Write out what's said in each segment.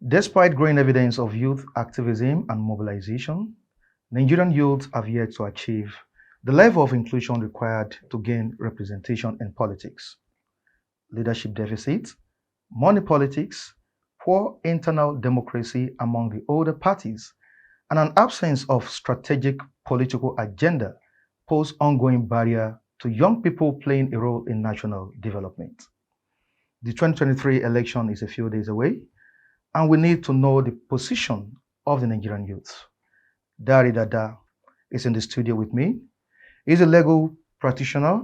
Despite growing evidence of youth activism and mobilization, Nigerian youth have yet to achieve the level of inclusion required to gain representation in politics. Leadership deficit, money politics, poor internal democracy among the older parties, and an absence of strategic political agenda pose ongoing barrier to young people playing a role in national development. The 2023 election is a few days away, and we need to know the position of the Nigerian youth. Dari Dada is in the studio with me. He's a legal practitioner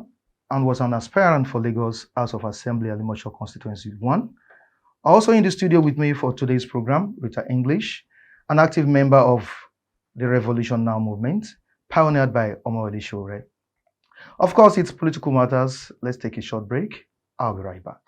and was an aspirant for Lagos House of Assembly Alimosho Constituency 1. Also in the studio with me for today's program, Rita English, an active member of the Revolution Now movement, pioneered by Omawale Shore. Of course, it's political matters. Let's take a short break. I'll be right back.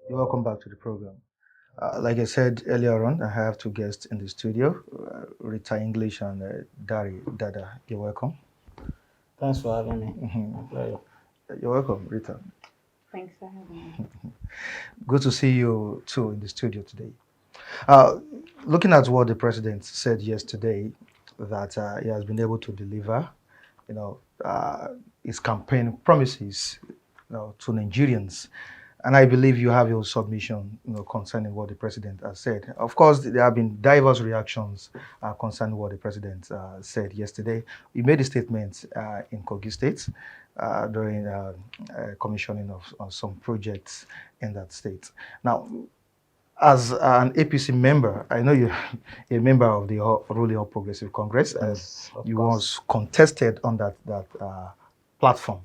You're welcome back to the program. Like I said earlier on, I have two guests in the studio, Rita English and Dari Dada. You're welcome. Thanks for having me. Mhm. Pleasure. You're welcome, Rita. Thanks for having me. Good to see you too in the studio today. Uh, Looking at what the president said yesterday, that he has been able to deliver, you know, his campaign promises, to Nigerians. And I believe you have your submission, concerning what the president has said. Of course, there have been diverse reactions concerning what the president said yesterday. He made a statement in Kogi State during commissioning of some projects in that state. Now, as an APC member, I know you're a member of the ruling All Progressive Congress, and Yes, of you course. was contested on that platform.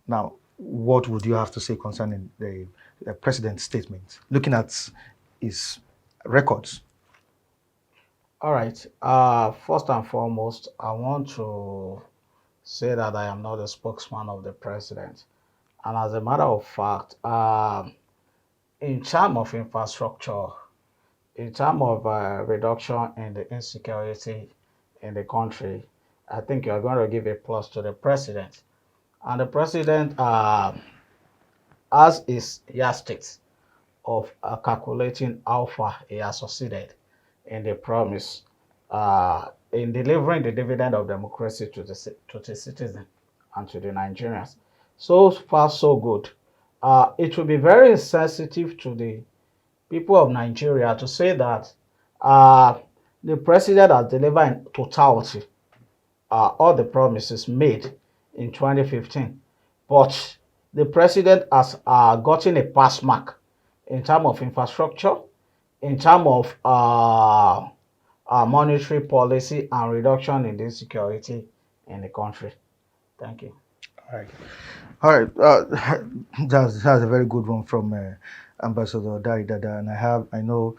Now, what would you have to say concerning the president's statement, looking at his records? All right. First and foremost, I want to say that I am not a spokesman of the president. And as a matter of fact, in terms of infrastructure, in terms of reduction in the insecurity in the country, I think you're going to give a plus to the president. And the president has his yardsticks of calculating how far he has succeeded in the promise in delivering the dividend of democracy to the citizen and to the Nigerians. So far, so good. It will be very sensitive to the people of Nigeria to say that uh, the president has delivered in totality all the promises made in 2015, but the president has gotten a pass mark in terms of infrastructure, in terms of monetary policy and reduction in the insecurity in the country. Thank you. All right. All right. That's a very good one from Ambassador Dari Dada, and I know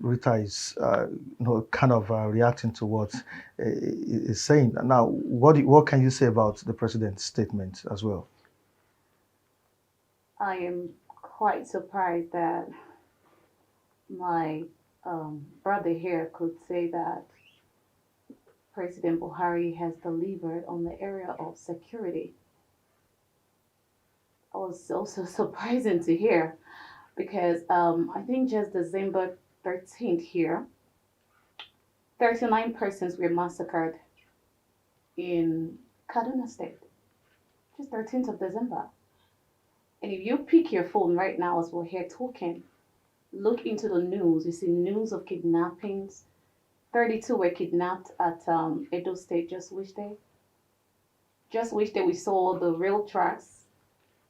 Rita is kind of reacting to what he is saying. Now, what can you say about the president's statement as well? I am quite surprised that my brother here could say that President Buhari has delivered on the area of security. I was also surprising to hear because I think just December 13th here, 39 persons were massacred in Kaduna State, just 13th of December. And if you pick your phone right now as we're here talking, look into the news. You see news of kidnappings. 32 were kidnapped at Edo State just which day? Just which day we saw the rail tracks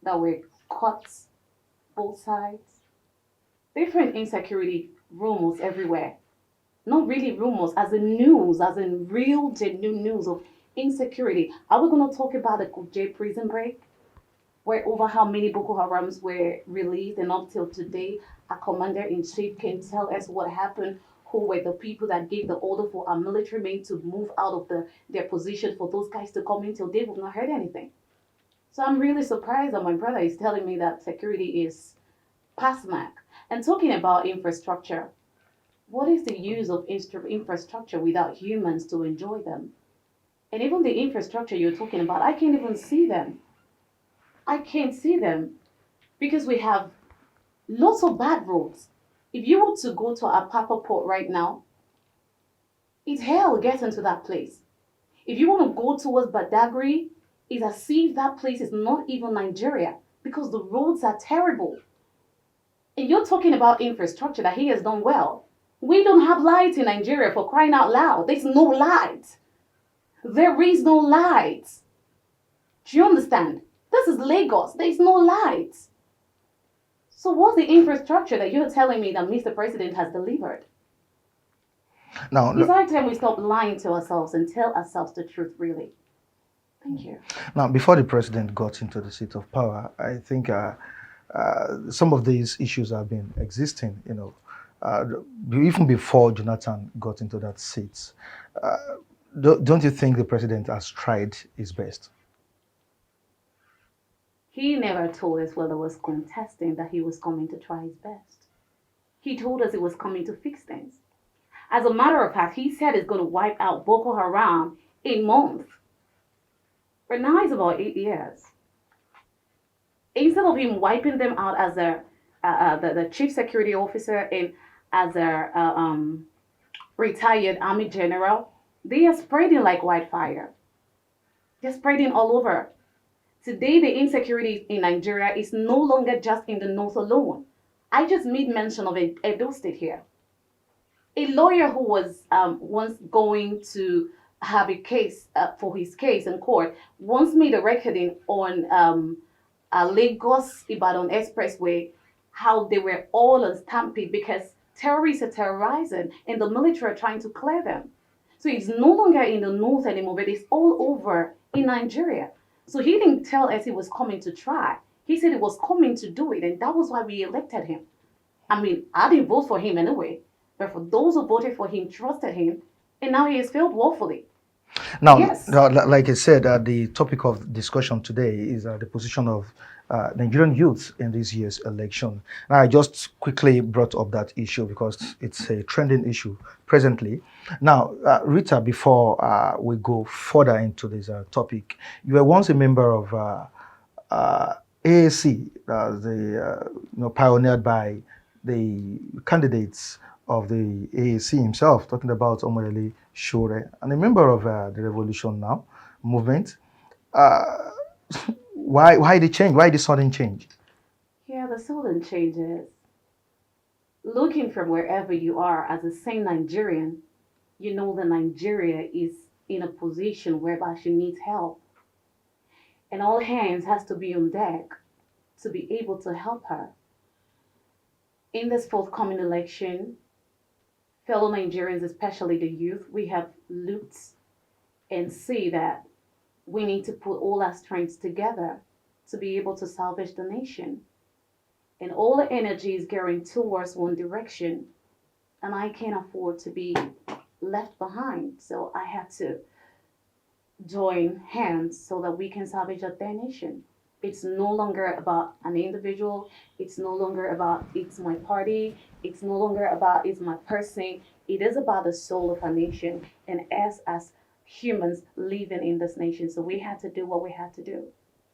that were cut both sides. Different insecurity rumors everywhere. Not really rumors, as in news, as in real genuine news of insecurity. Are we going to talk about the Kuje prison break? Where over how many Boko Harams were released, and up till today, a commander in chief can tell us what happened, who were the people that gave the order for our military men to move out of their position for those guys to come in till they have not heard anything. So I'm really surprised that my brother is telling me that security is past mark. And talking about infrastructure, what is the use of infrastructure without humans to enjoy them? And even the infrastructure you're talking about, I can't even see them. I can't see them because we have lots of bad roads. If you were to go to Apapa Port right now, it's hell getting to that place. If you want to go towards Badagry, it's as if that place is not even Nigeria because the roads are terrible. And you're talking about infrastructure that he has done well. We don't have lights in Nigeria, for crying out loud. There's no light. There is no light. Do you understand? This is Lagos. There's no light. So what's the infrastructure that you're telling me that Mr. President has delivered? Now, It's high time we stop lying to ourselves and tell ourselves the truth, really. Thank you. now, before the president got into the seat of power, I think some of these issues have been existing, uh, even before Jonathan got into that seat. Uh, don't you think the president has tried his best? He never told us while he was contesting that he was coming to try his best. He told us he was coming to fix things. As a matter of fact, he said he's going to wipe out Boko Haram in months. But now it's about 8 years. Instead of him wiping them out as the chief security officer and as a retired army general, they are spreading like wildfire. They're spreading all over. Today, the insecurity in Nigeria is no longer just in the north alone. I just made mention of Edo State here. A lawyer who was once going to have a case for his case in court once made a recording on Lagos Ibadan Expressway how they were all on stampede because terrorists are terrorizing and the military are trying to clear them. So it's no longer in the north anymore, but it's all over in Nigeria. So he didn't tell us he was coming to try. He said he was coming to do it, and that was why we elected him. I mean, I didn't vote for him anyway, but for those who voted for him, trusted him, and now he has failed woefully. Now, Yes. like I said, the topic of discussion today is the position of Nigerian youths in this year's election. Now, I just quickly brought up that issue because it's a trending issue presently. Now, Rita, before we go further into this topic, you were once a member of AAC, pioneered by the candidates of the AAC himself, talking about Omoyele Shure, and a member of the Revolution Now movement. Uh, why the change? Why the sudden change? Yeah, the sudden changes. Looking from wherever you are as a sane Nigerian, you know that Nigeria is in a position whereby she needs help. And all hands has to be on deck to be able to help her. In this forthcoming election, fellow Nigerians, especially the youth, we have looked and see that we need to put all our strengths together to be able to salvage the nation. And all the energy is going towards one direction. And I can't afford to be left behind. So I had to join hands so that we can salvage the nation. It's no longer about an individual. It's no longer about it's my party. It's no longer about it's my person. It is about the soul of our nation and us as humans living in this nation. So we had to do what we had to do.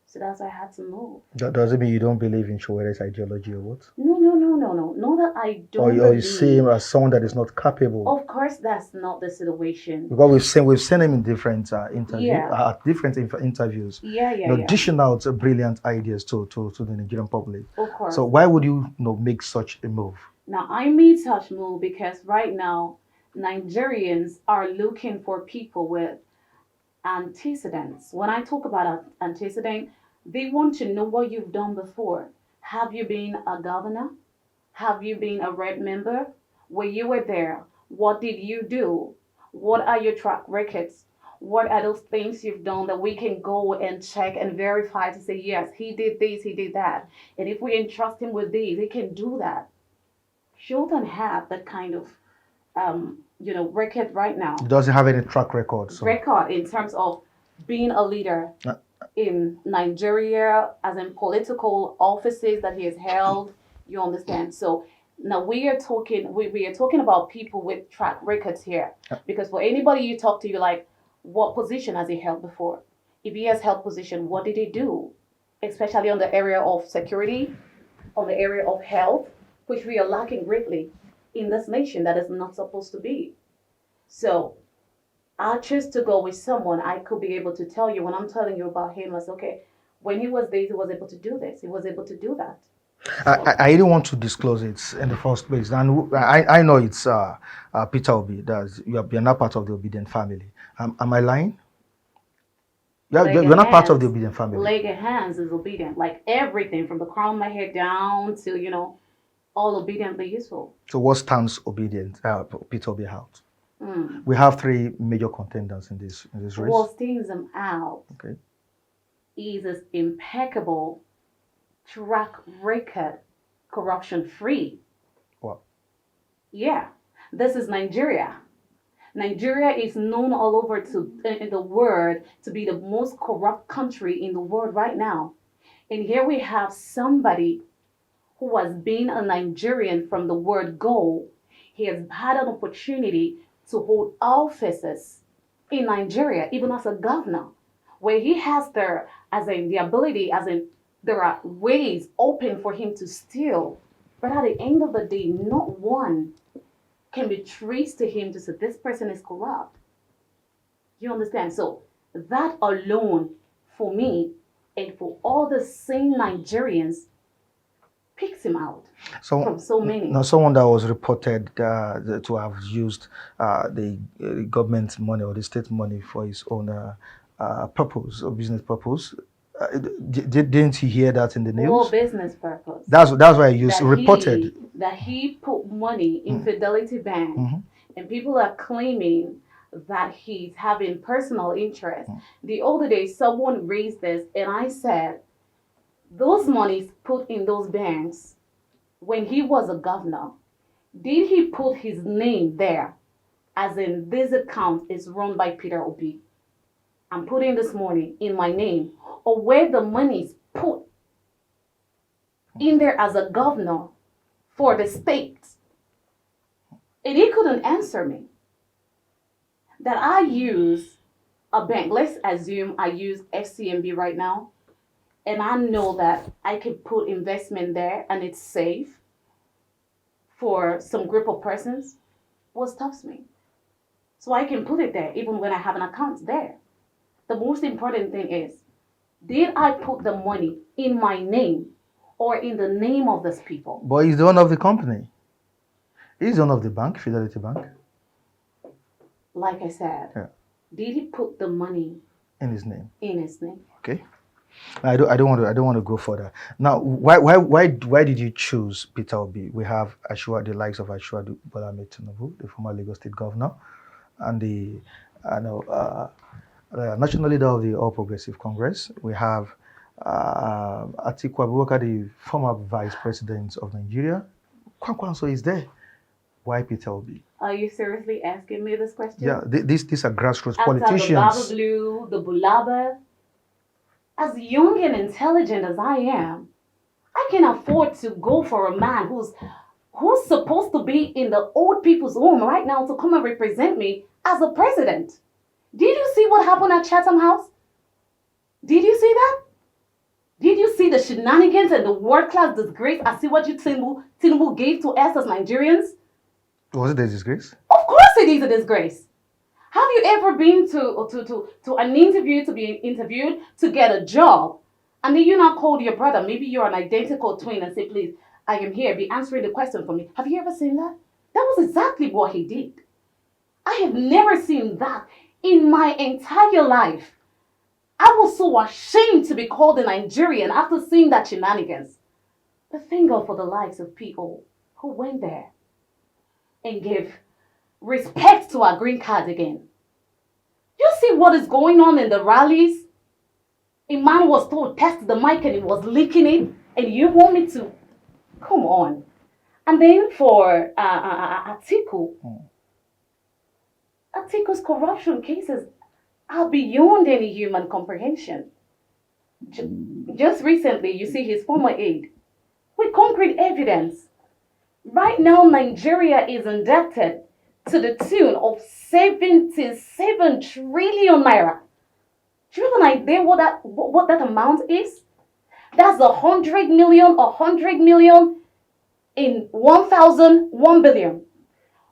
So that's why I had to move. Does it mean you don't believe in Showere's ideology or what? No. Not that I don't Or you believe. see him as someone that is not capable? Of course, that's not the situation. Because we've seen him in different interviews, Yeah. at different interviews, Yeah. dishing out brilliant ideas to the Nigerian public. Of course. So why would you, make such a move? Now, I made such move because right now, Nigerians are looking for people with antecedents. When I talk about antecedent, they want to know what you've done before. Have you been a governor? Have you been a red member? When you were there, what did you do? What are your track records? What are those things you've done that we can go and check and verify to say, yes, he did this, he did that. And if we entrust him with these, he can do that. Children have that kind of, record right now. He doesn't have any track record. So. Record in terms of being a leader in Nigeria, as in political offices that he has held. You understand? So Now we are talking about people with track records here. Because for anybody you talk to, you like, what position has he held before? If he has held position, what did he do? Especially on the area of security, on the area of health, which we are lacking greatly in this nation that is not supposed to be. So I choose to go with someone I could be able to tell you when I'm telling you about him as okay, when he was this, he was able to do this, he was able to do that. I didn't want to disclose it in the first place, and I know it's Peter Obi. That you're not part of the Obedient family. Am I lying? Leg You're and not part of the hands, Obedient family. leg and hands is obedient. Like everything from the crown of my head down to, all obediently useful. So what stands Obedient Peter Obi out? Mm. We have three major contenders in this race. What stands him out Okay. is his impeccable track record, corruption free. Wow. Yeah, this is Nigeria. Nigeria is known all over in the world to be the most corrupt country in the world right now. And here we have somebody who has been a Nigerian from the word go. He has had an opportunity to hold offices in Nigeria, even as a governor, where he has the ability, as in there are ways open for him to steal. But at the end of the day, not one can be traced to him to say this person is corrupt. You understand? So that alone, for me, and for all the same Nigerians, picks him out from so many. Now, someone that was reported to have used the government money or the state money for his own purpose or business purpose. Didn't you hear that in the news? For business purpose. That's why I used reported. That he put money in Fidelity Bank, and people are claiming that he's having personal interest. The other day, someone raised this, and I said, those monies put in those banks when he was a governor, did he put his name there? As in, this account is run by Peter Obi. I'm putting this money in my name. Or where the money is put in there as a governor for the state. And he couldn't answer me. That I use a bank. Let's assume I use FCMB right now. And I know that I can put investment there and it's safe for some group of persons. What stops me? So I can put it there even when I have an account there. The most important thing is, did I put the money in my name or in the name of these people? But he's the owner of the company. He's the owner of the bank, Fidelity Bank. Like I said, did he put the money in his name? In his name. Okay. I don't want to go further. Now, why did you choose Peter Obi? We have the likes of Ashwadu Bola Tinubu, the former Lagos State Governor, and the national leader of the All Progressive Congress. We have Atiku Abubakar, the former Vice President of Nigeria. Kwankwanso is there. Why Peter Obi? Are you seriously asking me this question? Yeah, these are grassroots After politicians. the Blue, the Bulaba. As young and intelligent as I am, I can afford to go for a man who's supposed to be in the old people's home right now to come and represent me as a president. Did you see what happened at Chatham House? Did you see that? Did you see the shenanigans and the world-class disgrace? I see what Tinubu gave to us as Nigerians. Was it a disgrace? Of course it is a disgrace. Have you ever been to an interview, to be interviewed, to get a job, and then you not called your brother, maybe you're an identical twin, and say, please, I am here, be answering the question for me. Have you ever seen that? That was exactly what he did. I have never seen that in my entire life. I was so ashamed to be called a Nigerian after seeing that shenanigans. But thank God for the likes of people who went there and gave respect to our green card again. You see what is going on in the rallies? A man was told, test the mic, and he was licking it, and you want me to? Come on. And then for Atiku, Atiku's corruption cases are beyond any human comprehension. Just recently, you see his former aide with concrete evidence Right now, Nigeria is indebted to the tune of 77 trillion naira. Do you have an idea what that amount is? That's 100 million in 1,000 1 billion.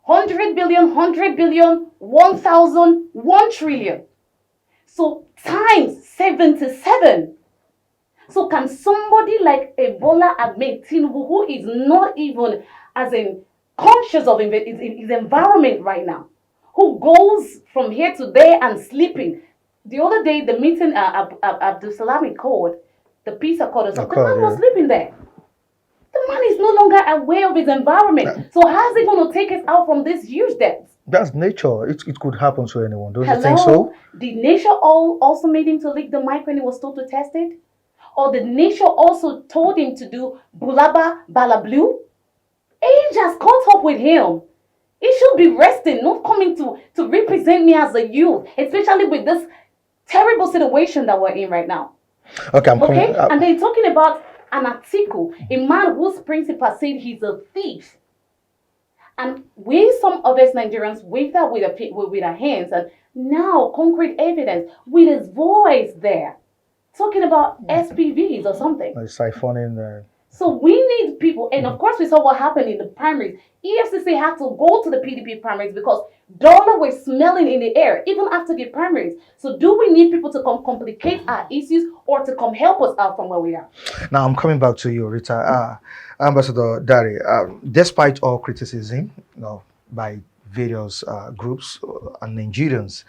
100 billion, 100 billion, 1,000 1 trillion. So times 77. So can somebody like Ebola Ahmed Tinubu, who is not even as in conscious of his environment right now, who goes from here to there and sleeping. The other day, the meeting Abdul Salami called, the peace accord or something, the man was Yeah. sleeping there. The man is no longer aware of his environment. That- So how is he going to take us out from this huge debt? That's nature. It could happen to anyone. Don't you think Hello? so? Did nature also made him to lick the mic when he was told to test it? Or did nature also told him to do bulaba balablu? Age has caught up with him. He should be resting, not coming to represent me as a youth, especially with this terrible situation that we're in right now. Okay, I'm coming. Okay? And then talking about an article, a man whose principal said he's a thief. And we, some others Nigerians, wave that with our hands, and now concrete evidence with his voice there, talking about SPVs or something. Siphoning. So we need people, and of course we saw what happened in the primaries. EFCC had to go to the PDP primaries because dollar was smelling in the air even after the primaries. So do we need people to come complicate our issues or to come help us out from where we are? Now I'm coming back to you, Rita. Ambassador Dari. Despite all criticism, by various groups and Nigerians,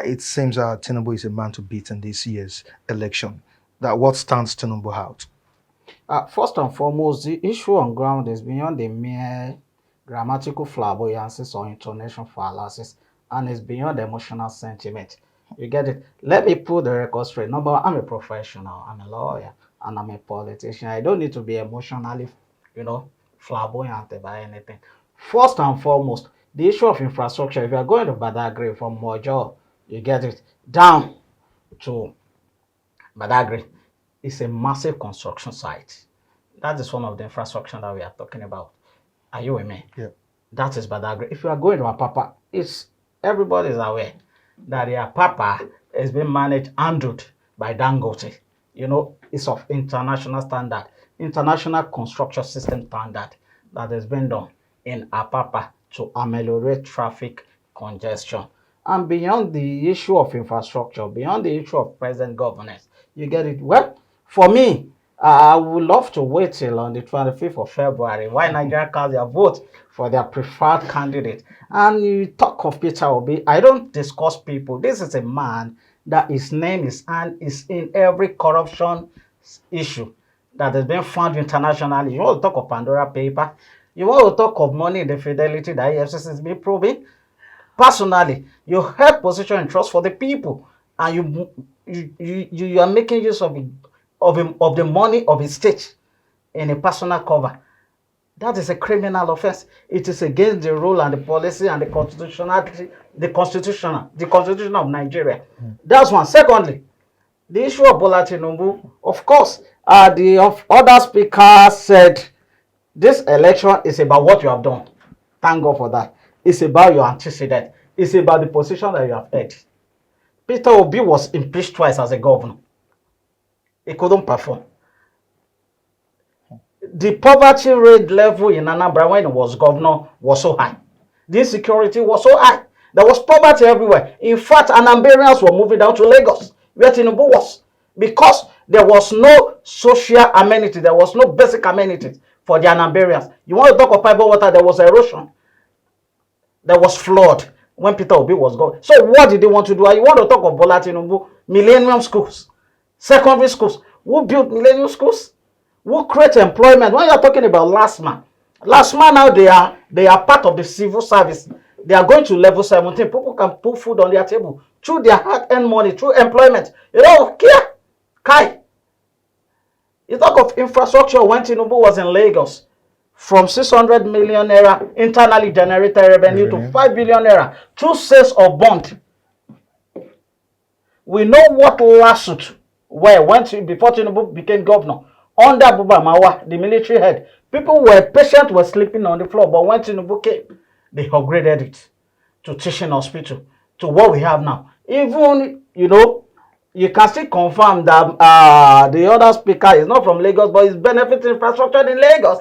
it seems Tinubu is a man to beat in this year's election. That what stands Tinubu out? First and foremost, the issue on ground is beyond the mere grammatical flamboyances or intonation fallacies, and it's beyond emotional sentiment. You get it? Let me put the record straight. Number one, I'm a professional, I'm a lawyer, and I'm a politician. I don't need to be emotionally, flamboyant about anything. First and foremost, the issue of infrastructure. If you are going to Badagry from Mojo, you get it, down to Badagry, it's a massive construction site. That is one of the infrastructure that we are talking about. Are you with me? Yeah. That is Badagry. If you are going to Apapa, it's everybody is aware that the Apapa is being managed, handled by Dangote. It's of international standard, international construction system standard that has been done in Apapa to ameliorate traffic congestion. And beyond the issue of infrastructure, beyond the issue of present governance, you get it? Well, for me, I would love to wait till on the 25th of February while Nigeria cast their vote for their preferred candidate. And you talk of Peter Obi, I don't discuss people. This is a man that his name is and is in every corruption issue that has been found internationally. You want to talk of Pandora paper? You want to talk of money in the fidelity that EFCC has been proving? Personally, you have position and trust for the people, and you are making use of the money of a state in a personal cover. That is a criminal offense. It is against the rule and the policy and the constitution of Nigeria. That's one. Secondly, the issue of Bola Tinubu, of course, the other speaker said this election is about what you have done. Thank God for that. It's about your antecedent. It's about the position that you have held. Peter Obi was impeached twice as a governor. He couldn't perform. The poverty rate level in Anambra when he was governor was so high. The insecurity was so high. There was poverty everywhere. In fact, Anambarians were moving down to Lagos, where Tinubu was, because there was no social amenity, there was no basic amenities for the Anambarians. You want to talk of pipe water, there was erosion, there was flood when Peter Obi was gone. So what did they want to do? You want to talk of Bola Tinubu, millennium schools, secondary schools. Who built millennium schools? Who create employment? When you're talking about last man now they are part of the civil service. They are going to level 17. People can put food on their table through their hard-earned money, through employment. Kia, Kai. You talk of infrastructure when Tinubu was in Lagos, from 600 million naira internally generated revenue to 5 billion naira through sales of bond. We know what lawsuit were before Tinubu became governor. under Buba Mawa, the military head. Patients were sleeping on the floor, but when Tinubu came, they upgraded it to teaching hospital, to what we have now. Even, you can still confirm that the other speaker is not from Lagos, but it's benefiting infrastructure in Lagos.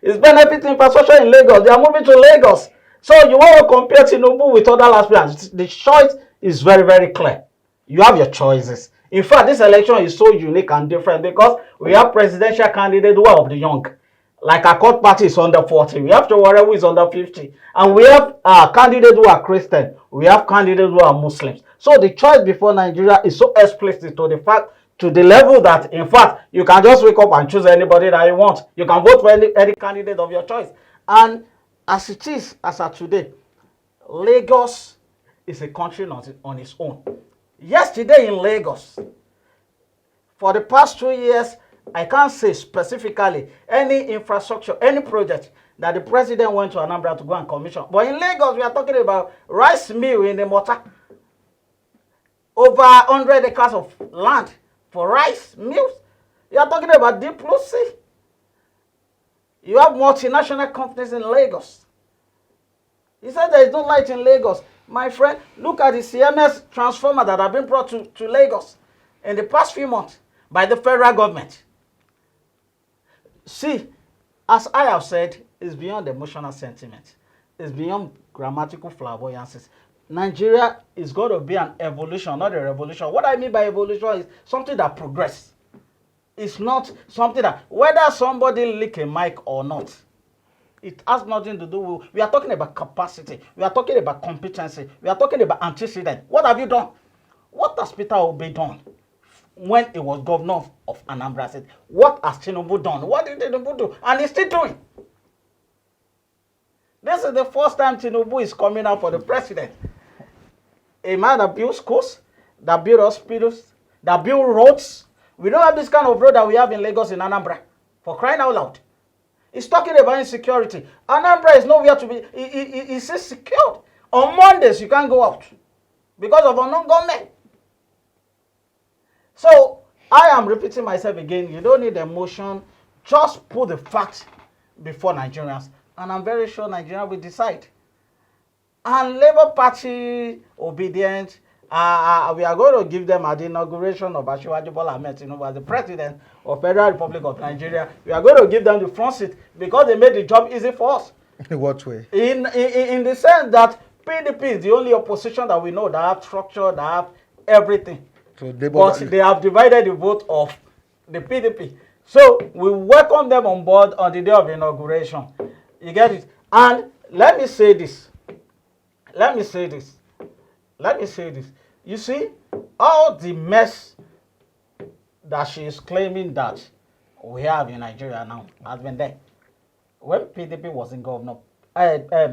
It's benefiting infrastructure in Lagos. They are moving to Lagos. So you want to compare Tinubu with other aspirants. The choice is very, very clear. You have your choices. In fact, this election is so unique and different because we have presidential candidates who are of the young. Like our court party is under 40. We have Jawara who is under 50. And we have candidates who are Christian. We have candidates who are Muslims. So the choice before Nigeria is so explicit to the fact, to the level that, in fact, you can just wake up and choose anybody that you want. You can vote for any candidate of your choice. And as it is, as of today, Lagos is a country on its own. Yesterday in Lagos, for the past 2 years, I can't say specifically any infrastructure, any project that the president went to Anambra to go and commission. But in Lagos, we are talking about rice mill in the Mota. Over 100 acres of land for rice mills. You are talking about deep blue sea. You have multinational companies in Lagos. He said there is no light in Lagos. My friend, look at the CMS transformer that have been brought to Lagos in the past few months by the federal government. See, as I have said, it's beyond emotional sentiment. It's beyond grammatical flamboyances. Nigeria is going to be an evolution, not a revolution. What I mean by evolution is something that progresses. It's not something that, whether somebody lick a mic or not, it has nothing to do with, we are talking about capacity, we are talking about competency, we are talking about antecedent. What have you done? What has Peter Obi done when he was governor of Anambra State? What has Tinubu done? What did Tinubu do? And he's still doing. This is the first time Tinubu is coming out for the president. A man that builds schools, that builds hospitals, that builds roads. We don't have this kind of road that we have in Lagos in Anambra. For crying out loud. He's talking about insecurity. Anambra is nowhere to be. It's secured. On Mondays, you can't go out because of unknown government. So, I am repeating myself again. You don't need emotion. Just put the facts before Nigerians. And I'm very sure Nigeria will decide. And Labour Party obedient. We are going to give them at the inauguration of Asiwaju Bola Ahmed Tinubu as the president of Federal Republic of Nigeria. We are going to give them the front seat because they made the job easy for us. In what way? In the sense that PDP is the only opposition that we know that have structure, that have everything. So but they have divided the vote of the PDP. So we welcome them on board on the day of inauguration. You get it? And let me say this. You see, all the mess that she is claiming that we have in Nigeria now has been there. When PDP was in governor,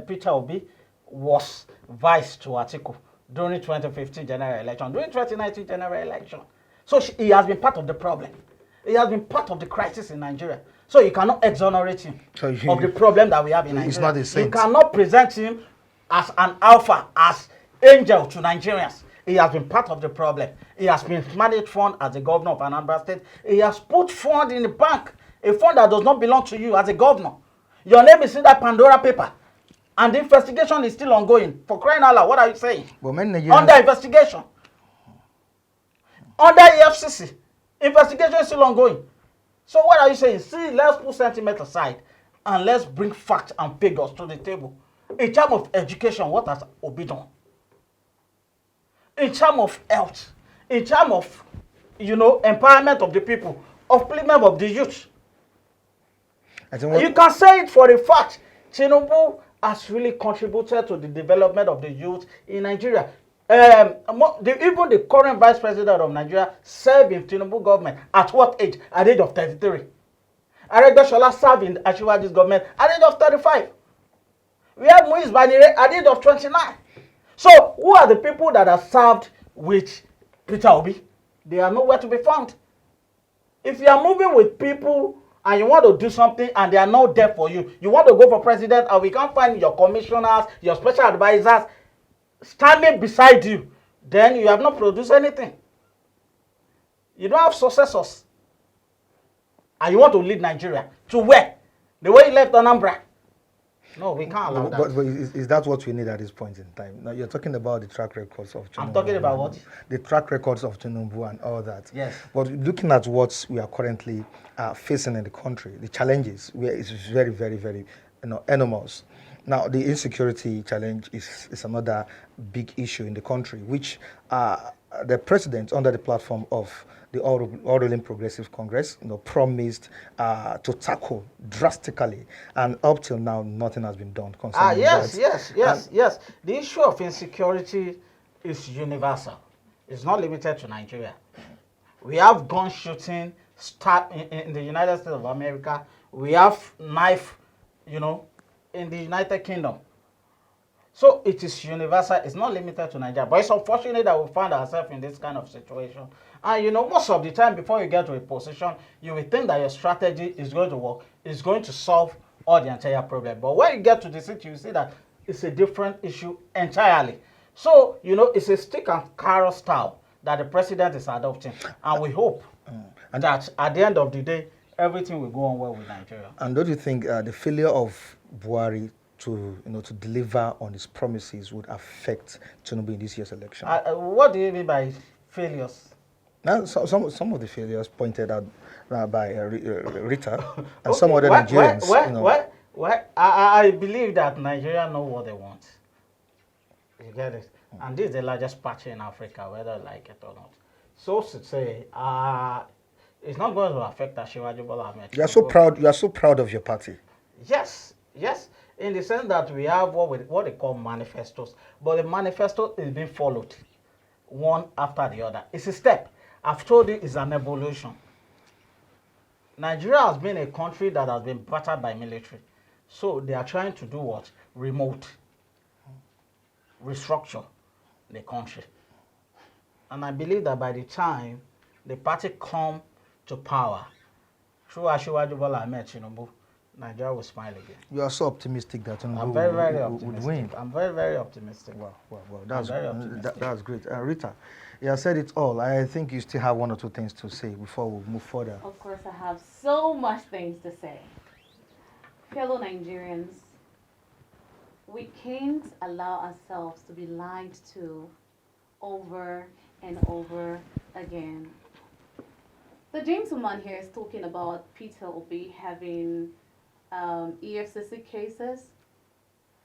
Peter Obi was vice to Atiku during 2015 general election, during 2019 general election. So he has been part of the problem. He has been part of the crisis in Nigeria. So you cannot exonerate him of the problem that we have in Nigeria. He's not a saint. You cannot present him as an alpha, as angel to Nigerians. He has been part of the problem. He has been managed fund as the governor of Anambra State. He has put fund in the bank, a fund that does not belong to you as a governor. Your name is in that Pandora paper. And the investigation is still ongoing. For crying out loud, what are you saying? Under investigation. Under EFCC. Investigation is still ongoing. So what are you saying? See, let's put sentiment aside and let's bring facts and figures to the table. In terms of education, what has Obi done? In terms of health, in terms of, empowerment of the people, upliftment of the youth. You can say it for a fact. Tinubu has really contributed to the development of the youth in Nigeria. Even the current vice president of Nigeria served in Tinubu government at what age? At the age of 33. Aregbesola served in Asiwaju's government at the age of 35. We have Muiz Banire at the age of 29. So, who are the people that are served with Peter Obi? They are nowhere to be found. If you are moving with people and you want to do something and they are not there for you, you want to go for president and we can't find your commissioners, your special advisors standing beside you, then you have not produced anything. You don't have successors. And you want to lead Nigeria to where? The way you left Anambra? No, we can't allow that. But is that what we need at this point in time? Now you're talking about the track records of Tinubu. I'm talking about what? The track records of Tinubu and all that. Yes. But looking at what we are currently facing in the country, the challenges, where it's very, very, very, enormous. Now the insecurity challenge is another big issue in the country, which the president, under the platform of the All Ruling Progressive Congress, promised to tackle drastically, and up till now, nothing has been done concerning Yes, that. yes. The issue of insecurity is universal. It's not limited to Nigeria. We have gun shooting in the United States of America. We have knife, in the United Kingdom. So it is universal. It's not limited to Nigeria. But it's unfortunate that we find ourselves in this kind of situation. And most of the time, before you get to a position, you will think that your strategy is going to work, is going to solve all the entire problem. But when you get to the city, you see that it's a different issue entirely. So, it's a stick and carrot style that the president is adopting. And we hope that at the end of the day, everything will go on well with Nigeria. And don't you think the failure of Buhari to deliver on his promises would affect Tinubu in this year's election? What do you mean by failures? Now, some of the failures pointed out by Rita and some other Nigerians. I believe that Nigeria know what they want. You get it? And this is the largest party in Africa, whether you like it or not. So to say, it's not going to affect Asiwaju Bola Ahmed. You are so proud. You are so proud of your party. Yes. In the sense that we have what they call manifestos, but the manifesto is being followed one after the other. It's a step. I've told you it's an evolution. Nigeria has been a country that has been battered by military. So they are trying to do what? Restructure the country. And I believe that by the time the party come to power, through Asiwaju Bola Ahmed Tinubu, Nigeria will smile again. You are so optimistic that I'm very, very optimistic. would win. I'm very, very optimistic. Wow. That's great. Rita, you have said it all. I think you still have one or two things to say before we move further. Of course, I have so much things to say. Fellow Nigerians, we can't allow ourselves to be lied to over and over again. The gentleman here is talking about Peter Obi having EFCC cases.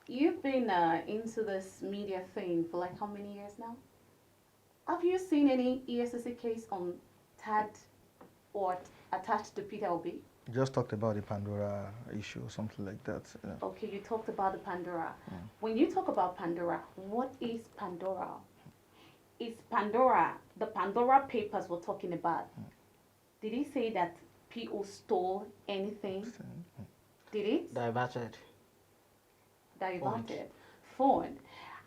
You've been into this media thing for like how many years now? Have you seen any EFCC case on tagged or attached to Peter Obi? You just talked about the Pandora issue or something like that. Yeah. Okay, you talked about the Pandora. When you talk about Pandora, what is Pandora? Is Pandora, the Pandora Papers we're talking about, did he say that people stole anything? Did it? Diverted. Phone.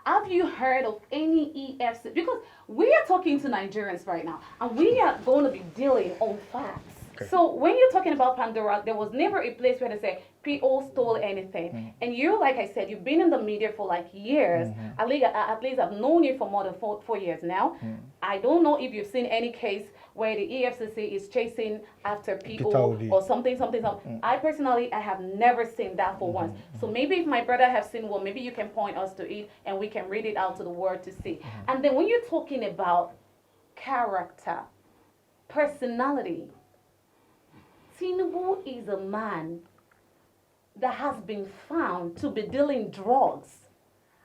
Have you heard of any EFC? Because we are talking to Nigerians right now, and we are going to be dealing on facts. Okay. So when you're talking about Pandora, there was never a place where they say people stole anything. And you, like I said, you've been in the media for like years. At least I've known you for more than 4 years now. I don't know if you've seen any case where the EFCC is chasing after people or something. I personally, I have never seen that for once. So maybe if my brother has seen one, maybe you can point us to it and we can read it out to the world to see. And then when you're talking about character, personality, Tinubu is a man that has been found to be dealing drugs.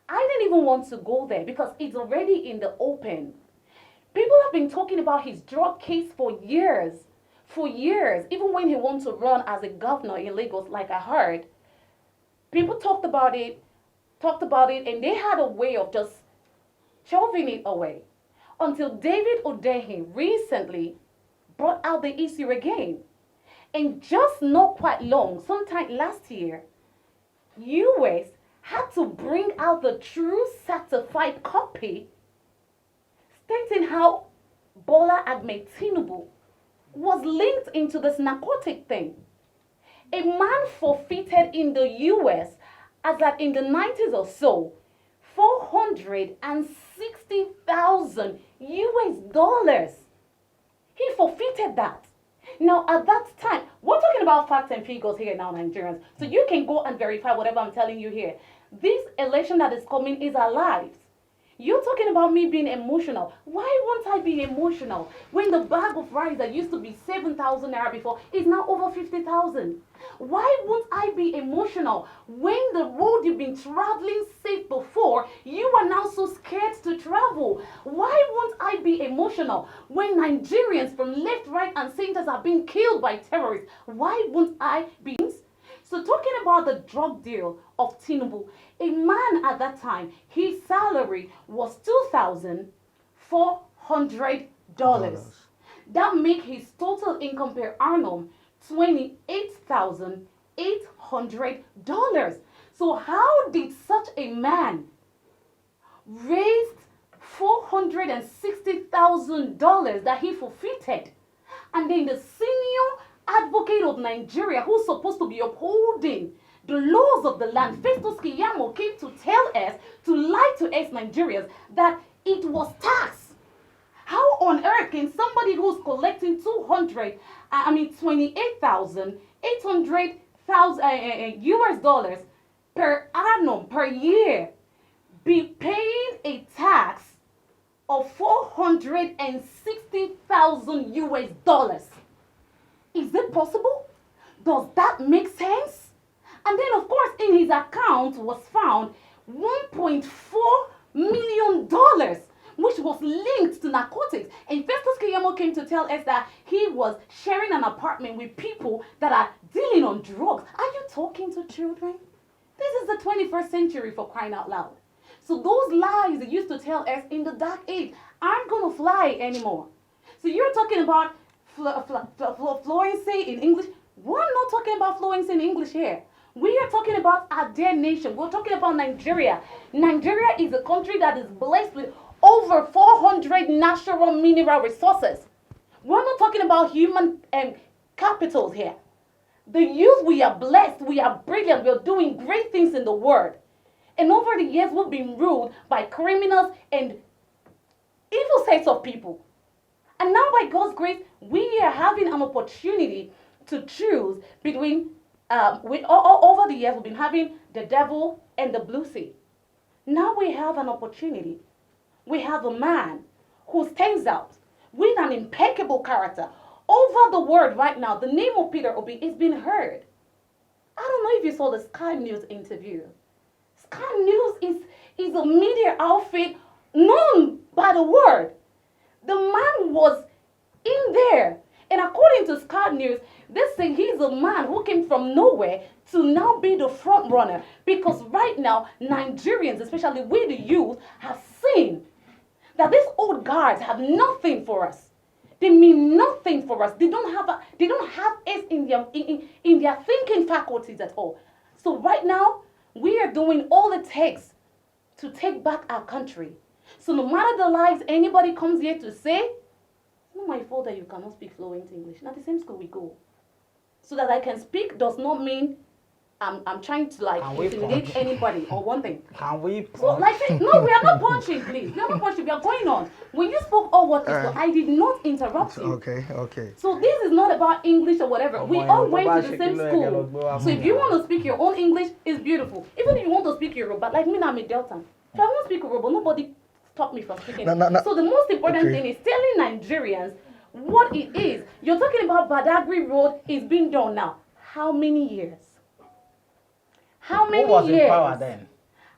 I didn't even want to go there because it's already in the open. People have been talking about his drug case for years. Even when he wanted to run as a governor in Lagos, like I heard, people talked about it, and they had a way of just shoving it away. Until David Odehin recently brought out the issue again. And just not quite long, sometime last year, US had to bring out the true certified copy stating how Bola Ahmed Tinubu was linked into this narcotic thing. A man forfeited in the US as that in the 90s or so, 460,000 US dollars. He forfeited that. Now, at that time, we're talking about facts and figures here now, Nigerians. So you can go and verify whatever I'm telling you here. This election that is coming is our lives. You're talking about me being emotional. Why won't I be emotional when the bag of rice that used to be 7,000 naira before is now over 50,000? Why won't I be emotional when the road you've been traveling safe before, you are now so scared to travel? Why won't I be emotional when Nigerians from left, right, and centers are being killed by terrorists? Why won't I be? So talking about the drug deal of Tinubu, a man at that time, his salary was $2,400. That make his total income per annum $28,800. So how did such a man raise $460,000 that he forfeited? And then the senior advocate of Nigeria, who's supposed to be upholding the laws of the land, Festus Keyamo, came to tell us, to lie to us Nigerians, that it was tax. How on earth can somebody who's collecting 28,800 US dollars per annum, per year, be paying a tax of 460,000 US dollars? Is it possible? Does that make sense? And then, of course, in his account was found $1.4 million, which was linked to narcotics. And Festus Keyamo came to tell us that he was sharing an apartment with people that are dealing on drugs. Are you talking to children? This is the 21st century, for crying out loud. So those lies they used to tell us in the dark age aren't going to fly anymore. So you're talking about fluency in English. We're not talking about fluency in English here. We are talking about our dear nation. We're talking about Nigeria. Nigeria is a country that is blessed with over 400 natural mineral resources. We're not talking about human capitals here. The youth, we are blessed, we are brilliant, we're doing great things in the world. And over the years, we've been ruled by criminals and evil sets of people. And now, by God's grace, we are having an opportunity to choose between, over the years, we've been having the devil and the blue sea. Now we have an opportunity. We have a man who stands out with an impeccable character. Over the world right now, the name of Peter Obi is being heard. I don't know if you saw the Sky News interview. Sky News is a media outfit known by the world. The man was in there. And according to Sky News, they say he's a man who came from nowhere to now be the front runner. Because right now, Nigerians, especially we the youth, have seen that these old guards have nothing for us. They mean nothing for us. They don't have us in their thinking faculties at all. So right now, we are doing all it takes to take back our country. So no matter the lies anybody comes here to say, it's not my fault that you cannot speak fluent English. Now the same school we go. So that I can speak does not mean I'm trying to like intimidate anybody or one thing. Can we punch? So like no, we are not punching, please. We are not punching. We are going on. When you spoke all what is I did not interrupt you. Okay. So this is not about English or whatever. We all went to the same school. So if you want to speak your own English, it's beautiful. Even if you want to speak Yoruba, like me now, I'm a Delta. If I want to speak Yoruba, nobody stop me from speaking. So the most important thing is telling Nigerians what it is. You're talking about Badagry Road is being done now. How many years? How many Who was years? in power then?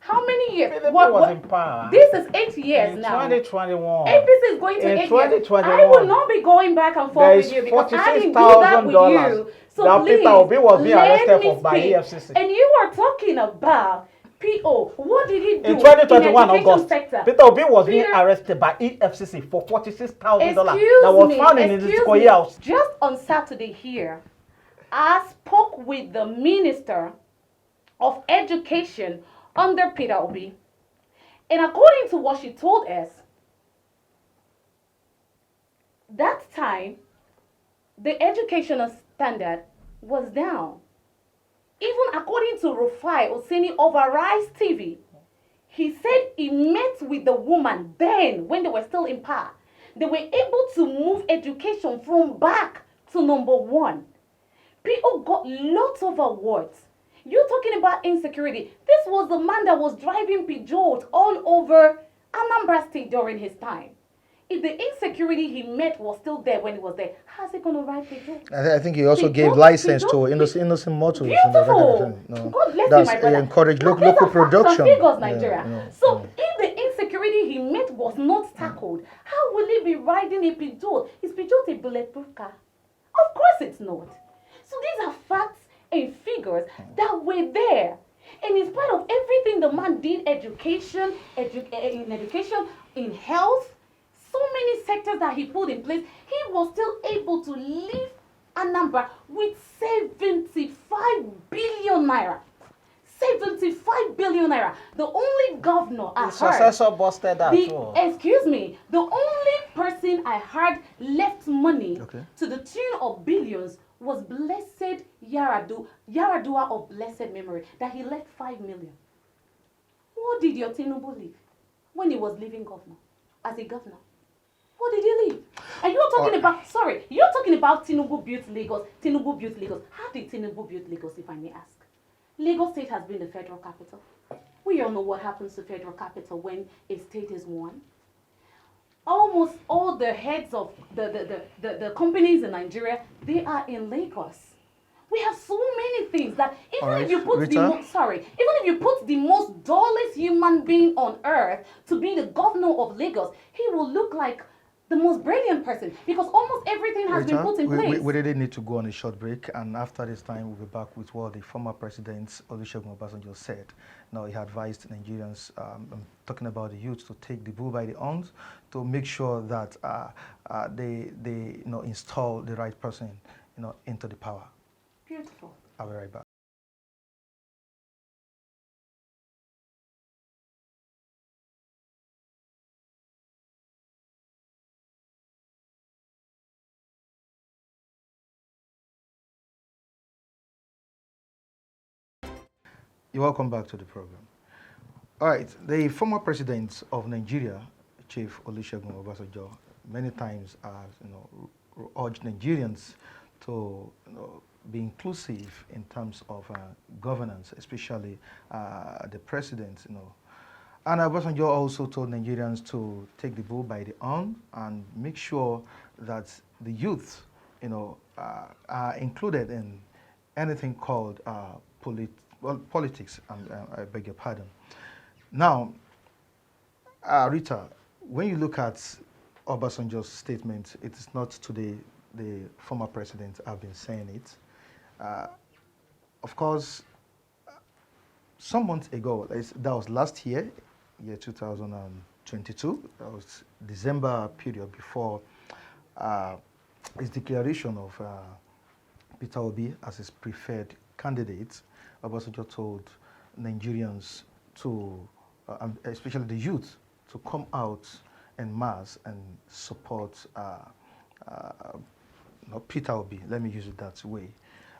How many years? PDP was in power. This is 8 years in now. 2021. APC is going to 8 years. 2021. I will not be going back and forth with you because I didn't do that with you. So that please, Peter Obi was being arrested for by speak. EFCC. And you are talking about PO. What did he do In 2021 in August, sector? Peter Obi was being arrested by EFCC for $46,000 that was found in his Ikoyi house. Just on Saturday here, I spoke with the Minister of Education under Peter Obi. And according to what she told us, that time, the educational standard was down. Even according to Rufai Oseni of Arise TV, he said he met with the woman then when they were still in power. They were able to move education from back to number one. People got lots of awards. You're talking about insecurity. This was the man that was driving Peugeot all over Anambra State during his time. If the insecurity he met was still there when he was there, how's he going to ride Peugeot? I think he also gave Peugeot, license to Peugeot, innocent motors. beautiful. No, God bless you, that's my brother. encourage Now, these local are facts and production. figures, Yeah, Nigeria. no, So, no. if the insecurity he met was not tackled, how will he be riding a Peugeot? Is Peugeot a bulletproof car? Of course it's not. So, these are facts and figures that were there. And in spite of everything the man did, in education, in health, so many sectors that he put in place, he was still able to leave Anambra with 75 billion naira. 75 billion naira. The only governor I His heard. successor busted that too. Excuse me. The only person I heard left money Okay. to the tune of billions was Blessed Yaradua of blessed memory, that he left 5 million. What did your Tinubu leave when he was leaving governor? As a governor? What did he leave? And you're talking about, sorry, you're talking about Tinubu built Lagos. Tinubu built Lagos. How did Tinubu build Lagos, if I may ask? Lagos State has been the federal capital. We all know what happens to federal capital when a state is won. Almost all the heads of the companies in Nigeria, they are in Lagos. We have so many things that even All right, if you put Rita? even if you put the most dullest human being on earth to be the governor of Lagos, he will look like the most brilliant person because almost everything has been Rita, put in place. we really need to go on a short break, and after this time, we'll be back with what the former president Olusegun Obasanjo said. Now, he advised Nigerians, talking about the youth, to take the bull by the horns, to make sure that they install the right person into the power. Beautiful. I'll be right back. You're welcome back to the program. All right, the former president of Nigeria, Chief Olusegun Obasanjo, many times has urged Nigerians to be inclusive in terms of governance, especially the president. And Obasanjo also told Nigerians to take the bull by the horn and make sure that the youth, are included in anything called politics. I beg your pardon. Now, Rita, when you look at Obasanjo's statement, it is not today the former president have been saying it. Of course, some months ago, that was last year, 2022, that was December period before his declaration of Peter Obi as his preferred candidate. Obasanjo told Nigerians to, especially the youth, to come out en masse and support Peter Obi. Let me use it that way.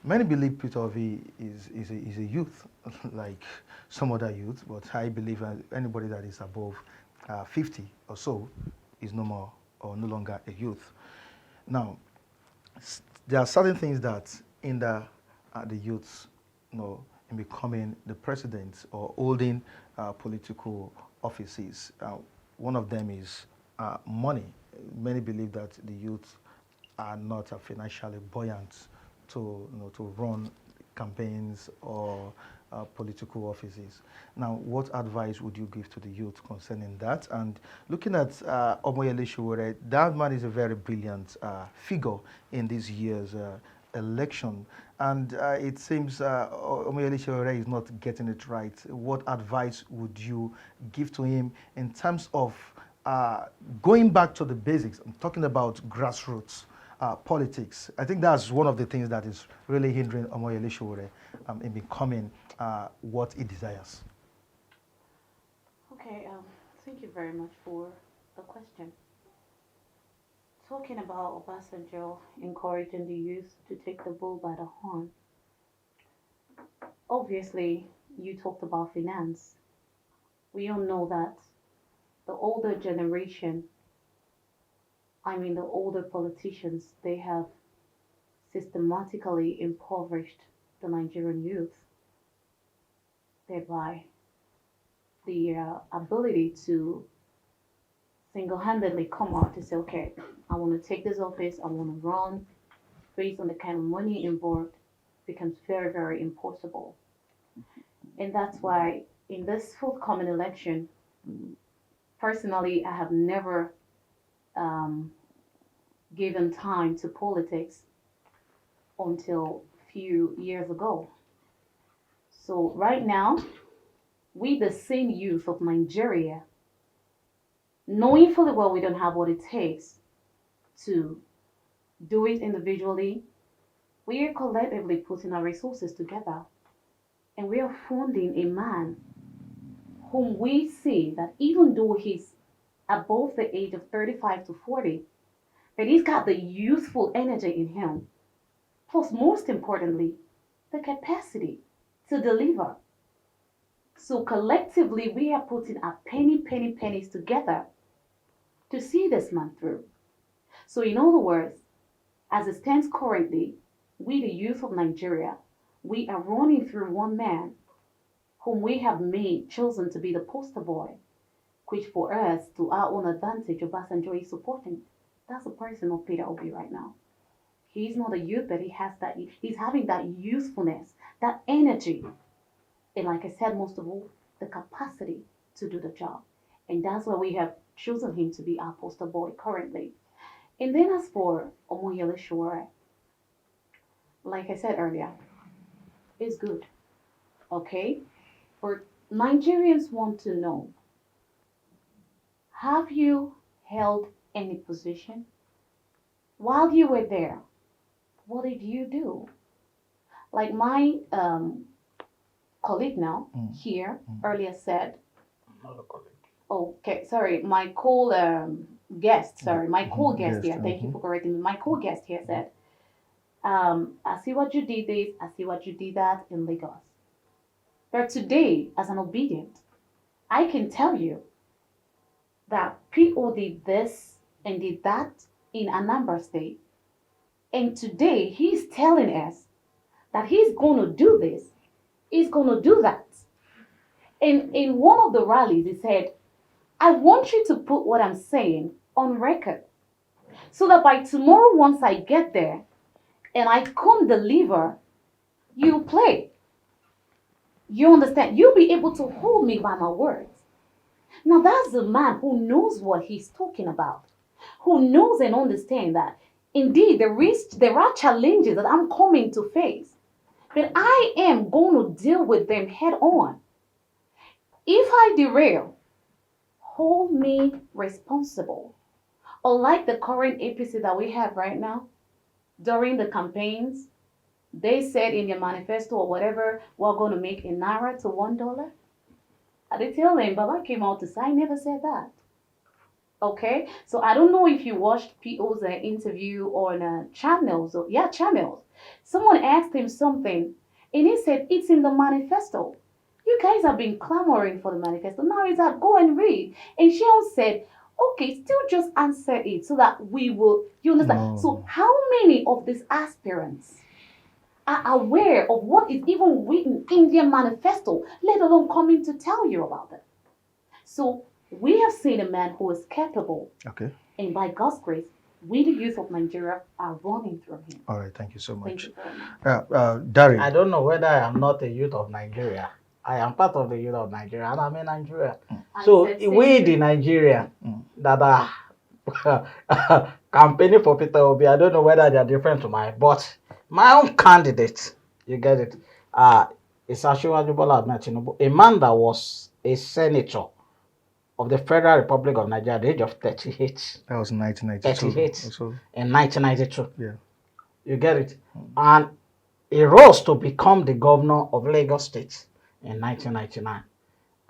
Many believe Peter Obi is a youth, like some other youth, but I believe anybody that is above 50 or so is no more or no longer a youth. Now, there are certain things that hinder the youth, in becoming the president or holding political offices. One of them is money. Many believe that the youth are not financially buoyant to run campaigns or political offices. Now, what advice would you give to the youth concerning that? And looking at Omoyele Sowore, that man is a very brilliant figure in this year's election. And it seems Omoyele Sowore is not getting it right. What advice would you give to him in terms of going back to the basics? I'm talking about grassroots politics. I think that's one of the things that is really hindering Omoyele Sowore in becoming what he desires. Okay, thank you very much for the question. Talking about Obasanjo encouraging the youth to take the bull by the horn, obviously, you talked about finance. We all know that the older generation, I mean the older politicians, they have systematically impoverished the Nigerian youth, thereby the ability to single-handedly come out to say, okay, I want to take this office, I want to run, based on the kind of money involved, becomes very, very impossible. And that's why in this forthcoming election, personally, I have never um, given time to politics until few years ago. So right now, we the same youth of Nigeria, knowing fully well we don't have what it takes to do it individually, we are collectively putting our resources together and we are funding a man whom we see that even though he's above the age of 35 to 40, that he's got the youthful energy in him, plus, most importantly, the capacity to deliver. So, collectively, we are putting our pennies together to see this man through. So, in other words, as it stands currently, we, the youth of Nigeria, we are running through one man whom we have made, chosen to be the poster boy, which for us, to our own advantage, Obasanjo is supporting. That's the person of Peter Obi right now. He's not a youth, but he's having that youthfulness, that energy, and like I said, most of all, the capacity to do the job. And that's why we have chosen him to be our poster boy currently. And then as for Omoyele Sowore, like I said earlier, it's good, okay? But Nigerians want to know, have you held any position? While you were there, what did you do? Like my colleague now here earlier said, Not a colleague. okay, sorry, my co guest, sorry, my co guest Guest, here, thank you for correcting me. My co guest here said, I see what you did this, I see what you did that in Lagos. But today, as an obedient, I can tell you that people did this and did that in Anambra State. And today, he's telling us that he's going to do this, he's going to do that. And in one of the rallies, he said, I want you to put what I'm saying on record so that by tomorrow, once I get there and I come deliver, you play. You understand? You'll be able to hold me by my words. Now, that's the man who knows what he's talking about, who knows and understands that indeed there are challenges that I'm coming to face, but I am going to deal with them head on. If I derail, hold me responsible. Unlike the current APC that we have right now, during the campaigns, they said in their manifesto or whatever, we're going to make a naira to $1. At the tail end, Baba came out to say, I never said that. Okay, so I don't know if you watched PO's interview on channels. Or, yeah, channels. Someone asked him something, and he said, it's in the manifesto. You guys have been clamoring for the manifesto. Now it's that go and read. And Sheol said, okay, still just answer it so that we will, you understand? No. So how many of these aspirants are aware of what is even written in their manifesto, let alone coming to tell you about it? So we have seen a man who is capable, Okay. and by God's grace, we, the youth of Nigeria, are running through him. All right. Thank you so Thank much. you very much. Dari. I don't know whether I am not a youth of Nigeria. I am part of the youth of Nigeria, and I'm in Nigeria. I So said we, same the thing. Nigerian, that are campaigning for Peter Obi, I don't know whether they are different to mine, but my own candidate, you get it, is Asiwaju Bola Ahmed Tinubu, a man that was a senator of the Federal Republic of Nigeria at the age of 38. That was 1992. 38 Also, in 1992. yeah. You get it? And he rose to become the governor of Lagos State in 1999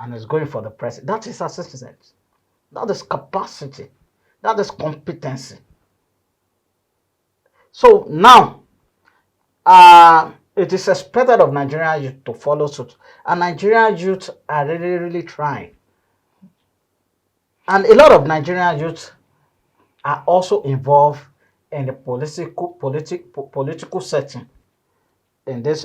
and is going for the president. That is assistance. That is capacity. That is competency. So now, it is expected of Nigerian youth to follow suit. And Nigerian youth are really, really trying. And a lot of Nigerian youth are also involved in the political setting in this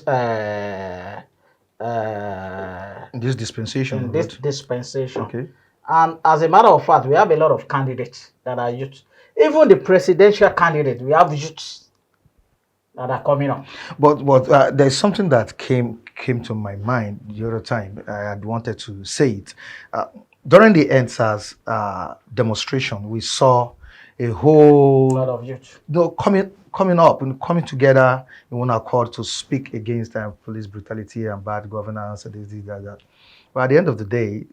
In this dispensation, in this right? dispensation. Okay. And as a matter of fact, we have a lot of candidates that are youth. Even the presidential candidate, we have youths that are coming up. But there's something that came to my mind the other time. I had wanted to say it. During the NSAS demonstration, we saw a A whole lot of youth. coming up and coming together in one accord to speak against police brutality and bad governance and this, that. But at the end of the day,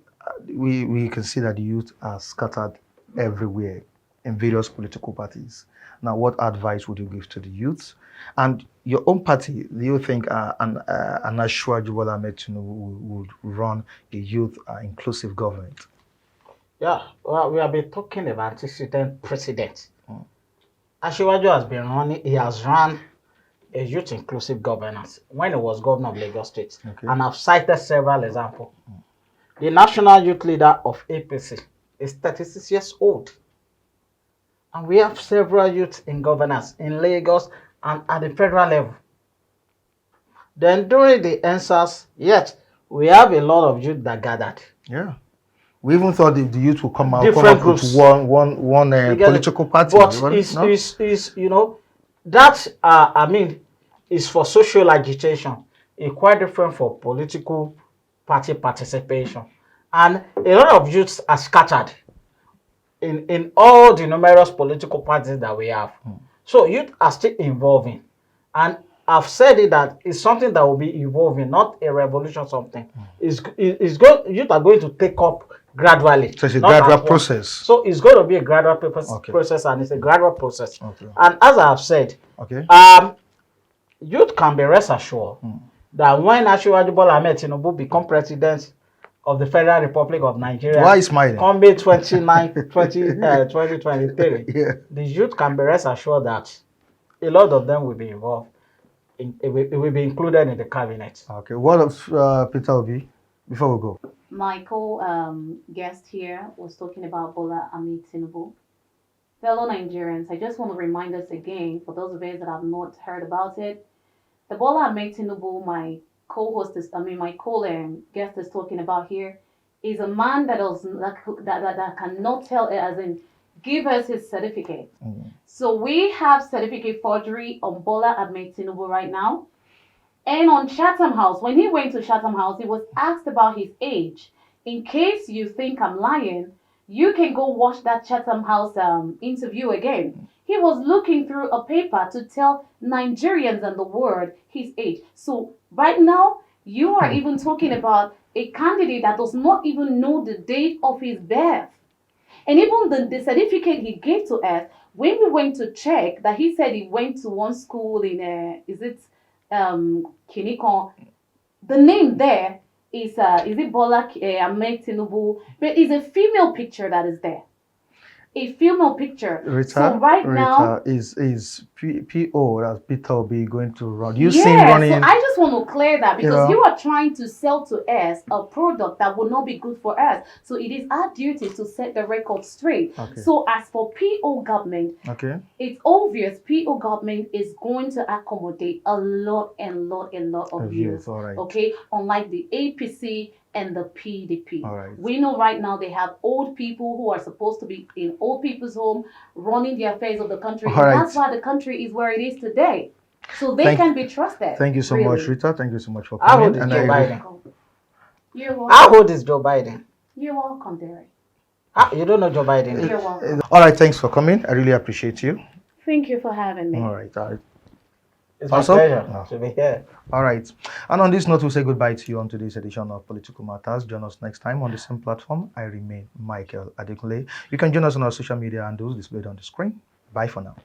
we can see that the youth are scattered everywhere in various political parties. Now, what advice would you give to the youth? And your own party, do you think an Ashwa Jubola Ahmed Tinubu would run a youth inclusive government? Yeah, well, we have been talking about antecedent precedent. Ashiwaju has been running, he has run a youth inclusive governance when he was governor of Lagos State. Okay. And I've cited several examples. The national youth leader of APC is 36 years old. And we have several youth in governance in Lagos and at the federal level. Then during the NSAS, yet we have a lot of youth that gathered. Yeah. We even thought the youth would come Different up groups. with one political party. But No? is you know, that I mean, is for social agitation. It's quite different for political party participation. And a lot of youths are scattered in all the numerous political parties that we have. So youth are still evolving. And I've said it that it's something that will be evolving, not a revolution something. Youth are going to take up gradually. So it's a not gradual at once. process. So it's going to be a gradual Okay. process, and it's a gradual process. Okay. And as I have said, Okay. youth can be rest assured that when Asiwaju Bola Ahmed Tinubu become president of the Federal Republic of Nigeria, Why is smiling? come May 2023, Yeah. the youth can be rest assured that a lot of them will be involved. It will be included in the cabinet. Okay. What of Peter Obi? Before we go. My co-guest here was talking about Bola Ahmed Tinubu. Fellow Nigerians, I just want to remind us again, for those of us that have not heard about it, the Bola Ahmed Tinubu, my my co-guest is talking about here, is a man that cannot tell, as in, give us his certificate. So we have certificate forgery on Bola Ahmed Tinubu right now. And on Chatham House, when he went to Chatham House, he was asked about his age. In case you think I'm lying, you can go watch that Chatham House interview again. He was looking through a paper to tell Nigerians and the world his age. So right now, you are even talking about a candidate that does not even know the date of his birth. And even the certificate he gave to us, when we went to check, that he said he went to one school in, Kinikon. The name there is it Bola Ahmed Tinubu, but it's a female picture that is there. A female picture. Rita, so right now is PO that Peter Obi going to run? You yeah, see him running? so I just want to clear that because You you are trying to sell to us a product that will not be good for us. So it is our duty to set the record straight. Okay. So as for PO government, Okay. it's obvious PO government is going to accommodate a lot of youth. All right. Okay, unlike the APC and the PDP. All right. We know right now they have old people who are supposed to be in old people's home running the affairs of the country. All and right. that's why the country is where it is today. So they can be trusted. Thank you so really. much, Rita. Thank you so much for How coming. old is Joe Biden? You're welcome. How old is Joe Biden? You're welcome, Derek. You don't know Joe Biden? You're welcome. All right. Thanks for coming. I really appreciate you. Thank you for having me. All right. All right. It's my Also? pleasure No. to be here. All right. And on this note, we'll say goodbye to you on today's edition of Political Matters. Join us next time on the same platform. I remain Michael Adekunle. You can join us on our social media handles displayed on the screen. Bye for now.